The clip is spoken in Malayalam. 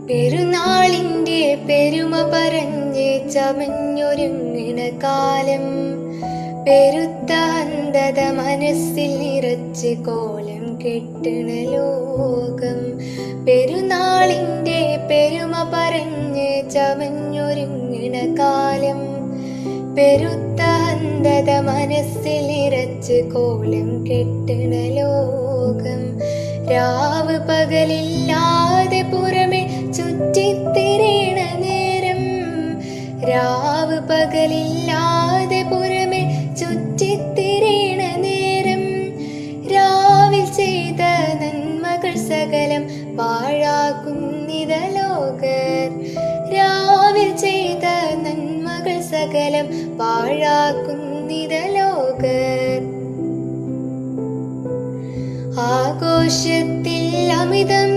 പെരുന്നാളിൻ്റെ പെരുമ പറഞ്ഞ് ചമഞ്ഞൊരുങ്ങണ കാലം, പെരുത്ത അന്ധത മനസ്സിൽ നിറച്ച് കോലം കെട്ടണ ലോകം. പെരുന്നാളിൻ്റെ പെരുമ പറഞ്ഞ് ചമഞ്ഞൊരുങ്ങണ കാലം, പെരുത്ത അന്ധത മനസ്സിൽ നിറച്ച് കോലം കെട്ടണ ലോകം. രാവ് പകലില്ലാതെ പുറമെ ചുറ്റിത്തിരിയണ നേരം, രാവ് പകലില്ലാതെ പുറമെ ചുറ്റിത്തിരിയണ നേരം, രാവിൽ ചെയ്ത നന്മകൾ സകലം പാഴാക്കുന്നിത ലോകർ. രാവിൽ ചെയ്ത നന്മകൾ സകലം പാഴാക്കുന്നിത ലോകർ. ആഘോഷത്തിൽ അമിതം